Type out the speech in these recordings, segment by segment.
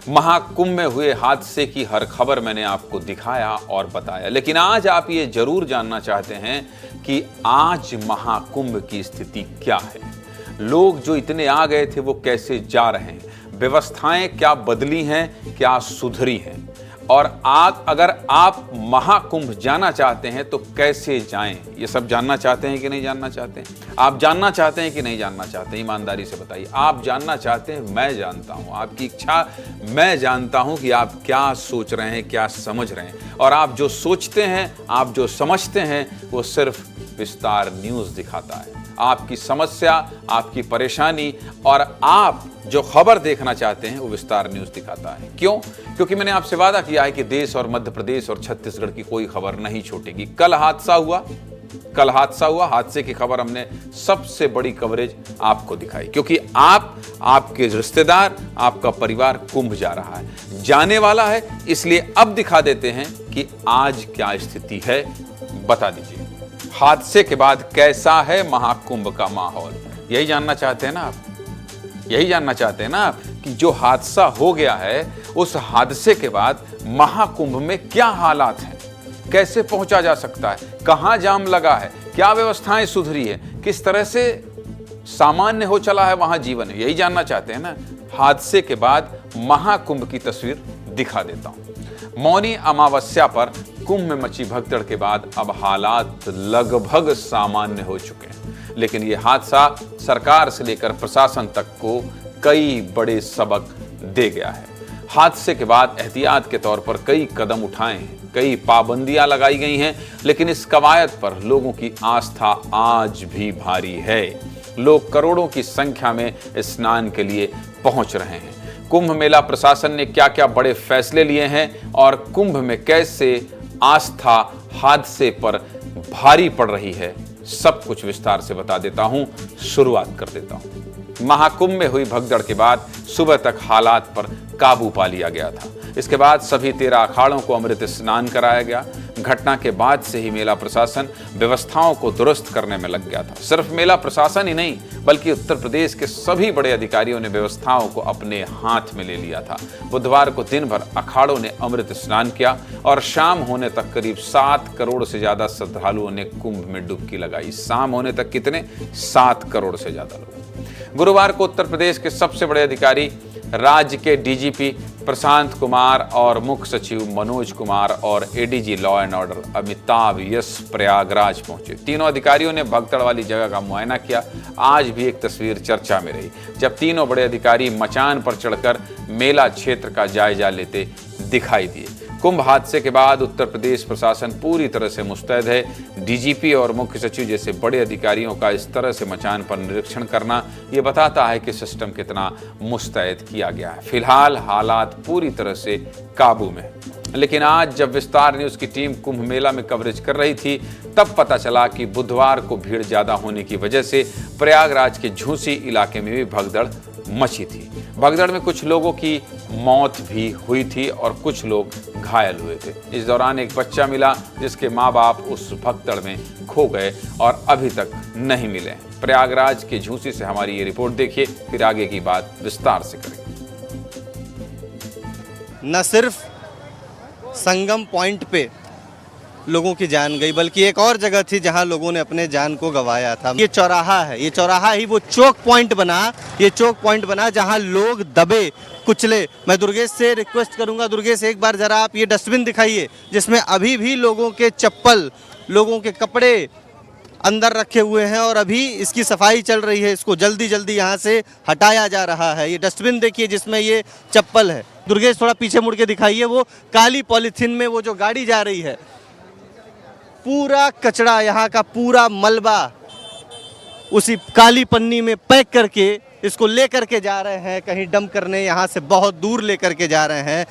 महाकुंभ में हुए हादसे की हर खबर मैंने आपको दिखाया और बताया, लेकिन आज आप ये जरूर जानना चाहते हैं कि आज महाकुंभ की स्थिति क्या है। लोग जो इतने आ गए थे वो कैसे जा रहे हैं, व्यवस्थाएं क्या बदली हैं, क्या सुधरी हैं, और अगर आप महाकुंभ जाना चाहते हैं तो कैसे जाएं, ये सब जानना चाहते हैं कि नहीं जानना चाहते हैं? आप जानना चाहते हैं कि नहीं जानना चाहते हैं? ईमानदारी से बताइए। आप जानना चाहते हैं, मैं जानता हूं, आपकी इच्छा मैं जानता हूं कि आप क्या सोच रहे हैं, क्या समझ रहे हैं, और आप जो सोचते हैं, आप जो समझते हैं, वो सिर्फ विस्तार न्यूज़ दिखाता है। आपकी समस्या, आपकी परेशानी और आप जो खबर देखना चाहते हैं वो विस्तार न्यूज़ दिखाता है। क्यों? क्योंकि मैंने आपसे वादा किया है कि देश और मध्य प्रदेश और छत्तीसगढ़ की कोई खबर नहीं छूटेगी। कल हादसा हुआ, हादसे की खबर हमने सबसे बड़ी कवरेज आपको दिखाई, क्योंकि आपके रिश्तेदार, आपका परिवार कुंभ जा रहा है, जाने वाला है। इसलिए अब दिखा देते हैं कि आज क्या स्थिति है, बता दीजिए। हादसे के बाद कैसा है महाकुंभ का माहौल, यही जानना चाहते हैं ना आप? यही जानना चाहते हैं ना आप कि जो हादसा हो गया है उस हादसे के बाद महाकुंभ में क्या हालात हैं, कैसे पहुंचा जा सकता है, कहां जाम लगा है, क्या व्यवस्थाएं सुधरी है, किस तरह से सामान्य हो चला है वहां जीवन, यही जानना चाहते हैं ना? हादसे के बाद महाकुंभ की तस्वीर दिखा देता हूं। मौनी अमावस्या पर कुंभ में मची भगदड़ के बाद अब हालात लगभग सामान्य हो चुके हैं, लेकिन यह हादसा सरकार से लेकर प्रशासन तक को कई बड़े सबक दे गया है। हादसे के बाद एहतियात के तौर पर कई कदम उठाए हैं, कई पाबंदियां लगाई गई हैं, लेकिन इस कवायद पर लोगों की आस्था आज भी भारी है। लोग करोड़ों की संख्या में स्नान के लिए पहुंच रहे हैं। कुंभ मेला प्रशासन ने क्या क्या बड़े फैसले लिए हैं और कुंभ में कैसे आस्था हादसे पर भारी पड़ रही है, सब कुछ विस्तार से बता देता हूं। शुरुआत कर देता हूं। महाकुंभ में हुई भगदड़ के बाद सुबह तक हालात पर काबू पा लिया गया था। इसके बाद सभी 13 अखाड़ों को अमृत स्नान कराया गया। घटना के बाद से ही मेला प्रशासन व्यवस्थाओं को दुरुस्त करने में लग गया था। सिर्फ मेला प्रशासन ही नहीं, बल्कि उत्तर प्रदेश के सभी बड़े अधिकारियों ने व्यवस्थाओं को अपने हाथ में ले लिया था। बुधवार को दिन भर अखाड़ों ने अमृत स्नान किया और शाम होने तक करीब 7 करोड़ से ज्यादा श्रद्धालुओं ने कुंभ में डुबकी लगाई। शाम होने तक कितने? 7 करोड़ से ज्यादा लोग। गुरुवार को उत्तर प्रदेश के सबसे बड़े अधिकारी, राज्य के डीजीपी प्रशांत कुमार और मुख्य सचिव मनोज कुमार और ADG law and order Amitabh yes Prayagraj पहुंचे। तीनों अधिकारियों ने भगदड़ वाली जगह का मुआयना किया। आज भी एक तस्वीर चर्चा में रही, जब तीनों बड़े अधिकारी मचान पर चढ़कर मेला क्षेत्र का जायजा लेते दिखाई दिए। कुंभ हादसे के बाद उत्तर प्रदेश प्रशासन पूरी तरह से मुस्तैद है। डीजीपी और मुख्य सचिव जैसे बड़े अधिकारियों का इस तरह से मचान पर निरीक्षण करना ये बताता है कि सिस्टम कितना मुस्तैद किया गया है। फिलहाल हालात पूरी तरह से काबू में है। लेकिन आज जब विस्तार न्यूज़ की टीम कुंभ मेला में कवरेज कर रही थी, तब पता चला कि बुधवार को भीड़ ज्यादा होने की वजह से प्रयागराज के झूसी इलाके में भी भगदड़ मची थी। भगदड़ में कुछ लोगों की मौत भी हुई थी और कुछ लोग घायल हुए थे। इस दौरान एक बच्चा मिला जिसके माँ बाप उस भगदड़ में खो गए और अभी तक नहीं मिले। प्रयागराज के झूसी से हमारी ये रिपोर्ट देखिए, फिर आगे की बात विस्तार से करेंगे। न सिर्फ संगम पॉइंट पे लोगों की जान गई, बल्कि एक और जगह थी जहां लोगों ने अपने जान को गंवाया था। ये चौराहा है, ये चौराहा ही वो चौक पॉइंट बना जहां लोग दबे कुचले। मैं दुर्गेश से रिक्वेस्ट करूंगा, दुर्गेश एक बार जरा आप ये डस्टबिन दिखाइए जिसमें अभी भी लोगों के चप्पल, लोगों के कपड़े अंदर रखे हुए हैं और अभी इसकी सफाई चल रही है। इसको जल्दी जल्दी यहाँ से हटाया जा रहा है। ये डस्टबिन देखिए जिसमें ये चप्पल है। दुर्गेश थोड़ा पीछे मुड़ के दिखाइए, वो काली पॉलीथीन में वो जो गाड़ी जा रही है, पूरा कचरा, यहाँ का पूरा मलबा उसी काली पन्नी में पैक करके इसको लेकर के जा रहे हैं कहीं डंप करने। यहाँ से बहुत दूर लेकर के जा रहे हैं।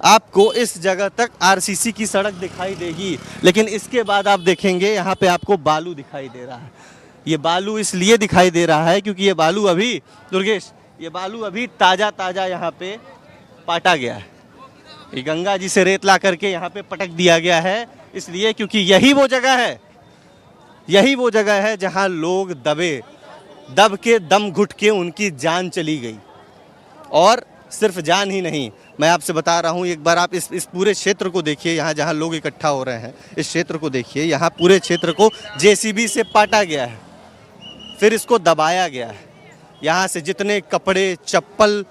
आपको इस जगह तक आरसीसी की सड़क दिखाई देगी, लेकिन इसके बाद आप देखेंगे यहाँ पे आपको बालू दिखाई दे रहा है। ये बालू इसलिए दिखाई दे रहा है क्योंकि ये बालू अभी, दुर्गेश, ये बालू अभी ताज़ा ताज़ा यहाँ पे पाटा गया है। ये गंगा जी से रेत ला करके यहाँ पे पटक दिया गया है, इसलिए क्योंकि यही वो जगह है जहाँ लोग दब के दम घुट के उनकी जान चली गई और सिर्फ जान ही नहीं, मैं आपसे बता रहा हूँ, एक बार आप इस पूरे क्षेत्र को देखिए, यहाँ जहाँ लोग इकट्ठा हो रहे हैं, इस क्षेत्र को देखिए, यहाँ पूरे क्षेत्र को जेसीबी से पाटा गया है, फिर इसको दबाया गया है। यहाँ से जितने कपड़े, चप्पल,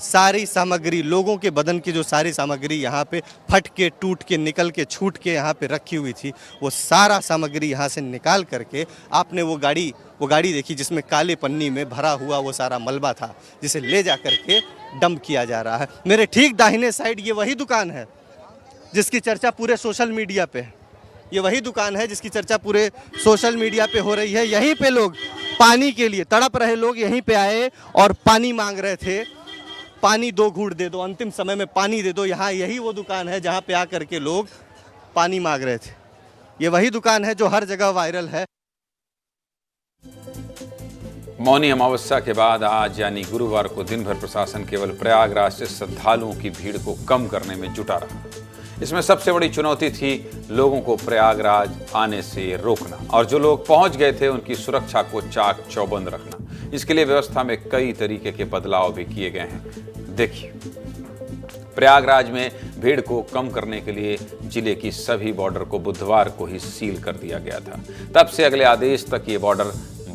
सारी सामग्री, लोगों के बदन की जो सारी सामग्री यहाँ पे फट के, टूट के, निकल के, छूट के यहाँ पे रखी हुई थी, वो सारा सामग्री यहाँ से निकाल करके आपने वो गाड़ी देखी जिसमें काले पन्नी में भरा हुआ वो सारा मलबा था, जिसे ले जा करके डंप किया जा रहा है। मेरे ठीक दाहिने साइड ये वही दुकान है जिसकी चर्चा पूरे सोशल मीडिया पे है। ये वही दुकान है जिसकी चर्चा पूरे सोशल मीडिया पे हो रही है। यहीं पे लोग पानी के लिए तड़प रहे, लोग यहीं पे आए और पानी मांग रहे थे, पानी 2 घूंट दे दो, अंतिम समय में पानी दे दो। यहाँ यही वो दुकान है जहाँ पे आकर के लोग पानी मांग रहे थे। ये वही दुकान है जो हर जगह वायरल है। मौनी अमावस्या के बाद आज यानी गुरुवार को दिन भर प्रशासन केवल प्रयागराज से श्रद्धालुओं की भीड़ को कम करने में जुटा रहा। इसमें सबसे बड़ी चुनौती थी लोगों को प्रयागराज आने से रोकना और जो लोग पहुंच गए थे उनकी सुरक्षा को चाक चौबंद रखना। इसके लिए व्यवस्था में कई तरीके के बदलाव भी किए गए हैं। देखिए, प्रयागराज में भीड़ को कम करने के लिए जिले की सभी बॉर्डर को बुधवार को ही सील कर दिया गया था। तब से अगले आदेश तक ये बॉर्डर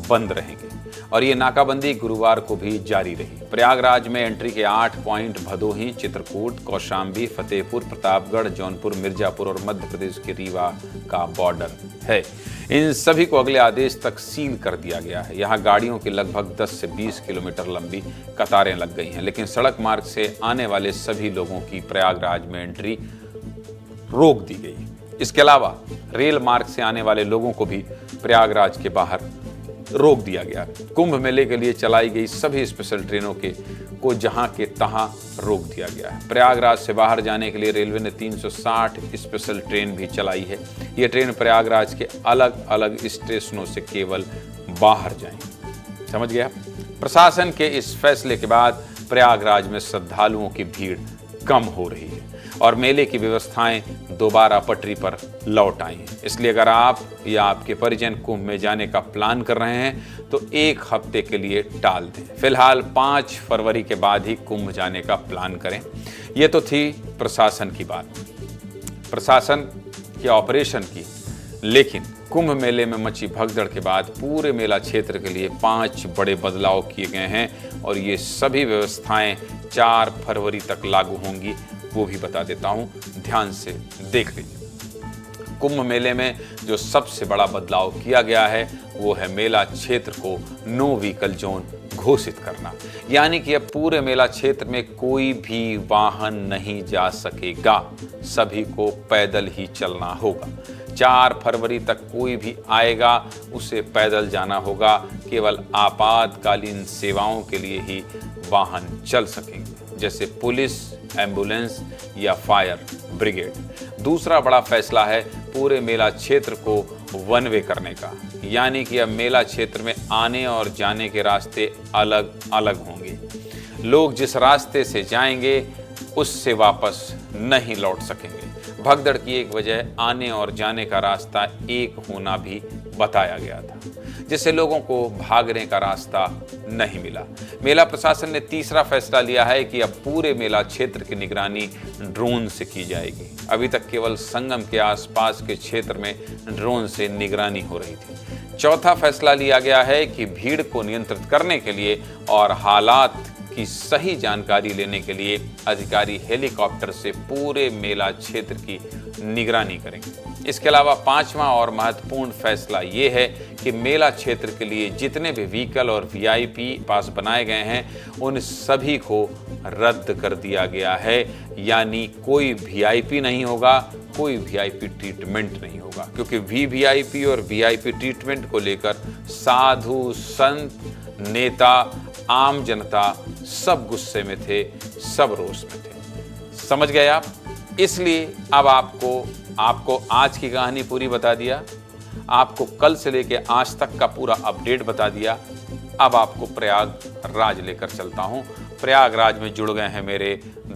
बंद रहेंगे और ये नाकाबंदी गुरुवार को भी जारी रही। प्रयागराज में एंट्री के 8 पॉइंट भदोही, चित्रकूट, कौशाम्बी, फतेहपुर, प्रतापगढ़, जौनपुर, मिर्जापुर और मध्य प्रदेश के रीवा का बॉर्डर है। इन सभी को अगले आदेश तक सील कर दिया गया है। यहाँ गाड़ियों की लगभग 10 से 20 किलोमीटर लंबी कतारें लग गई हैं, लेकिन सड़क मार्ग से आने वाले सभी लोगों की प्रयागराज में एंट्री रोक दी गई। इसके अलावा रेल मार्ग से आने वाले लोगों को भी प्रयागराज के बाहर रोक दिया गया। कुंभ मेले के लिए चलाई गई सभी स्पेशल ट्रेनों को जहां के तहां रोक दिया गया है। प्रयागराज से बाहर जाने के लिए रेलवे ने 360 स्पेशल ट्रेन भी चलाई है। ये ट्रेन प्रयागराज के अलग अलग स्टेशनों से केवल बाहर जाएंगी। समझ गया? प्रशासन के इस फैसले के बाद प्रयागराज में श्रद्धालुओं की भीड़ कम हो रही है और मेले की व्यवस्थाएं दोबारा पटरी पर लौट आई हैं। इसलिए अगर आप या आपके परिजन कुंभ में जाने का प्लान कर रहे हैं तो 1 हफ्ते के लिए टाल दें। फिलहाल 5 फरवरी के बाद ही कुंभ जाने का प्लान करें। ये तो थी प्रशासन की बात, प्रशासन के ऑपरेशन की। लेकिन कुंभ मेले में मची भगदड़ के बाद पूरे मेला क्षेत्र के लिए 5 बड़े बदलाव किए गए हैं और ये सभी व्यवस्थाएं 4 फरवरी तक लागू होंगी। वो भी बता देता हूं, ध्यान से देख लीजिए। कुंभ मेले में जो सबसे बड़ा बदलाव किया गया है वो है मेला क्षेत्र को नो व्हीकल जोन घोषित करना। यानी कि अब पूरे मेला क्षेत्र में कोई भी वाहन नहीं जा सकेगा, सभी को पैदल ही चलना होगा। 4 फरवरी तक कोई भी आएगा उसे पैदल जाना होगा। केवल आपातकालीन सेवाओं के लिए ही वाहन चल सकेंगे, जैसे पुलिस, एम्बुलेंस या फायर ब्रिगेड। दूसरा बड़ा फैसला है पूरे मेला क्षेत्र को वन वे करने का, यानी कि अब मेला क्षेत्र में आने और जाने के रास्ते अलग अलग होंगे। लोग जिस रास्ते से जाएंगे उससे वापस नहीं लौट सकेंगे। भगदड़ की एक वजह आने और जाने का रास्ता एक होना भी बताया गया था, जिससे लोगों को भागने का रास्ता नहीं मिला। मेला प्रशासन ने तीसरा फैसला लिया है कि अब पूरे मेला क्षेत्र की निगरानी ड्रोन से की जाएगी। अभी तक केवल संगम के आसपास के क्षेत्र में ड्रोन से निगरानी हो रही थी। चौथा फैसला लिया गया है कि भीड़ को नियंत्रित करने के लिए और हालात की सही जानकारी लेने के लिए अधिकारी हेलीकॉप्टर से पूरे मेला क्षेत्र की निगरानी करेंगे। इसके अलावा 5वां और महत्वपूर्ण फैसला ये है कि मेला क्षेत्र के लिए जितने भी व्हीकल और वीआईपी पास बनाए गए हैं उन सभी को रद्द कर दिया गया है। यानी कोई वीआईपी नहीं होगा, कोई वीआईपी ट्रीटमेंट नहीं होगा, क्योंकि वीवीआईपी और वीआईपी ट्रीटमेंट को लेकर साधु, संत, नेता, आम जनता सब गुस्से में थे, सब रोष में थे। समझ गए आप? इसलिए अब आपको आज की कहानी पूरी बता दिया, आपको कल से लेके आज तक का पूरा अपडेट बता दिया। अब आपको प्रयागराज लेकर चलता हूं। प्रयागराज में जुड़ गए हैं मेरे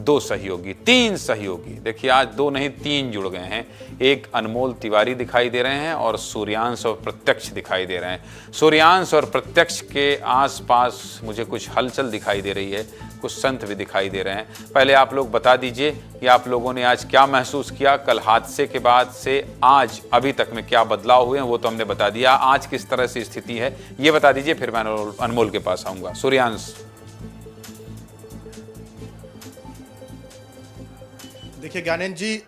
2 सहयोगी, 3 सहयोगी। देखिए आज 2 नहीं 3 जुड़ गए हैं। एक अनमोल तिवारी दिखाई दे रहे हैं और सूर्यांश और प्रत्यक्ष दिखाई दे रहे हैं। सूर्यांश और प्रत्यक्ष के आसपास मुझे कुछ हलचल दिखाई दे रही है, कुछ संत भी दिखाई दे रहे हैं। पहले आप लोग बता दीजिए कि आप लोगों ने आज क्या महसूस किया, कल हादसे के बाद से आज अभी तक में क्या बदलाव हुए हैं वो तो हमने बता दिया। आज किस तरह से स्थिति है ये बता दीजिए, फिर मैं अनमोल के पास आऊंगा। सूर्यांश। देखिए ज्ञानेंद्र जी,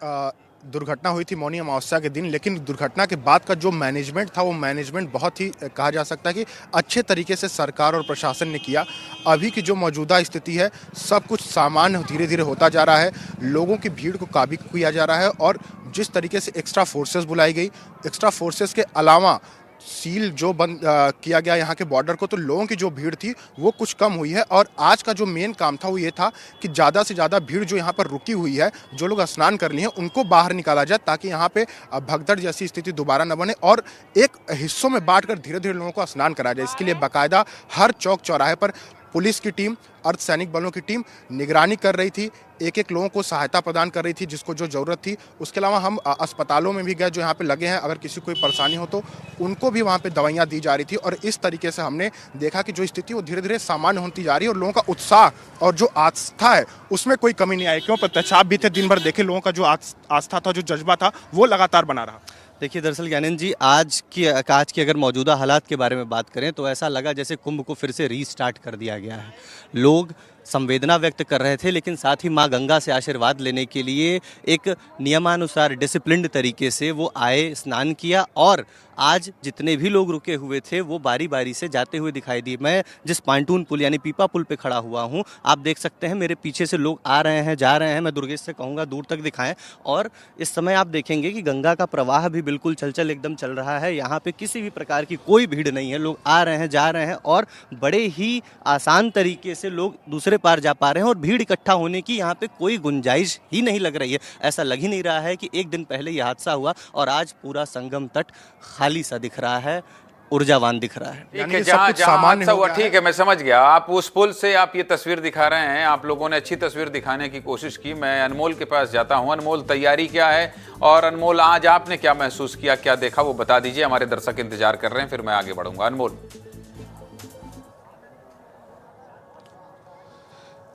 दुर्घटना हुई थी मौनी अमावस्या के दिन, लेकिन दुर्घटना के बाद का जो मैनेजमेंट था वो मैनेजमेंट बहुत ही कहा जा सकता है कि अच्छे तरीके से सरकार और प्रशासन ने किया। अभी की जो मौजूदा स्थिति है सब कुछ सामान्य धीरे धीरे होता जा रहा है। लोगों की भीड़ को काबू किया जा रहा है और जिस तरीके से एक्स्ट्रा फोर्सेस बुलाई गई, एक्स्ट्रा फोर्सेस के अलावा सील जो बंद किया गया यहाँ के बॉर्डर को, तो लोगों की जो भीड़ थी वो कुछ कम हुई है। और आज का जो मेन काम था वो ये था कि ज़्यादा से ज़्यादा भीड़ जो यहाँ पर रुकी हुई है, जो लोग स्नान कर लिए हैं उनको बाहर निकाला जाए ताकि यहाँ पे भगदड़ जैसी स्थिति दोबारा न बने और एक हिस्सों में बांटकर धीरे धीरे लोगों को स्नान कराया जाए। इसके लिए बाकायदा हर चौक चौराहे पर पुलिस की टीम, अर्धसैनिक बलों की टीम निगरानी कर रही थी, एक एक लोगों को सहायता प्रदान कर रही थी जिसको जो ज़रूरत थी। उसके अलावा हम अस्पतालों में भी गए जो यहाँ पे लगे हैं, अगर किसी को कोई परेशानी हो तो उनको भी वहाँ पे दवाइयाँ दी जा रही थी। और इस तरीके से हमने देखा कि जो स्थिति वो धीरे धीरे सामान्य होती जा रही है और लोगों का उत्साह और जो आस्था है उसमें कोई कमी नहीं आई। क्यों प्रत्याशाप भी थे, दिन भर देखे लोगों का जो आस्था था, जो जज्बा था वो लगातार बना रहा। देखिए दरअसल ज्ञानेंद्र जी, आज की अगर मौजूदा हालात के बारे में बात करें तो ऐसा लगा जैसे कुंभ को फिर से रीस्टार्ट कर दिया गया है। लोग संवेदना व्यक्त कर रहे थे, लेकिन साथ ही माँ गंगा से आशीर्वाद लेने के लिए एक नियमानुसार डिसिप्लिन्ड तरीके से वो आए, स्नान किया और आज जितने भी लोग रुके हुए थे वो बारी बारी से जाते हुए दिखाई दिए। मैं जिस पांटून पुल यानी पीपा पुल पे खड़ा हुआ हूँ, आप देख सकते हैं मेरे पीछे से लोग आ रहे हैं, जा रहे हैं। मैं दुर्गेश से कहूँगा दूर तक दिखाएं। और इस समय आप देखेंगे कि गंगा का प्रवाह भी बिल्कुल चलचल एकदम चल रहा है। यहाँ पे किसी भी प्रकार की कोई भीड़ नहीं है, लोग आ रहे हैं, जा रहे हैं और बड़े ही आसान तरीके से लोग दूसरे पार जा पा रहे हैं और भीड़ इकट्ठा होने की यहाँ पे कोई गुंजाइश ही नहीं लग रही है। ऐसा लग ही नहीं रहा है कि एक दिन पहले ये हादसा हुआ और आज पूरा संगम तट खाली सा दिख रहा है, ऊर्जावान दिख रहा है। ठीक है, जहाँ हादसा हुआ ठीक है, मैं समझ गया। आप उस पुल से आप ये तस्वीर दिखा रहे हैं, आप लोगों ने अच्छी तस्वीर दिखाने की कोशिश की। मैं अनमोल के पास जाता हूँ। अनमोल, तैयारी क्या है और अनमोल आज आपने क्या महसूस किया, क्या देखा वो बता दीजिए। हमारे दर्शक इंतजार कर रहे हैं, फिर मैं आगे बढ़ूंगा। अनमोल।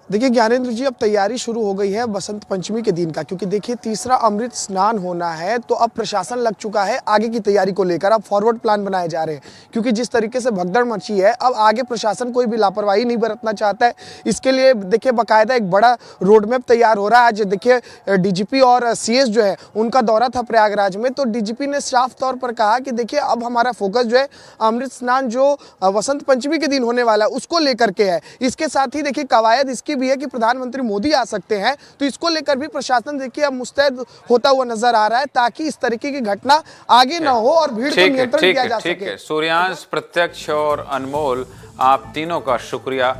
देखिए ज्ञानेंद्र जी, अब तैयारी शुरू हो गई है बसंत पंचमी के दिन का, क्योंकि देखिए तीसरा अमृत स्नान होना है तो अब प्रशासन लग चुका है आगे की तैयारी को लेकर। अब फॉरवर्ड प्लान बनाए जा रहे हैं क्योंकि जिस तरीके से भगदड़ मची है, अब आगे प्रशासन कोई भी लापरवाही नहीं बरतना चाहता है। इसके लिए देखिए बाकायदा एक बड़ा रोड मैप तैयार हो रहा है। आज देखिए डीजीपी और सीएस जो है उनका दौरा था प्रयागराज में, तो डीजीपी ने साफ तौर पर कहा कि देखिए अब हमारा फोकस जो है अमृत स्नान जो वसंत पंचमी के दिन होने वाला है उसको लेकर के है। इसके साथ ही देखिए कवायद इसकी भी है कि प्रधानमंत्री मोदी आ सकते हैं, तो इसको लेकर भी प्रशासन देखिए अब मुस्तैद होता हुआ नजर आ रहा है ताकि इस तरीके की घटना आगे ना हो और भीड़ को नियंत्रण किया जा सके। सूर्यांश, प्रत्यक्ष और अनमोल, आप तीनों का शुक्रिया।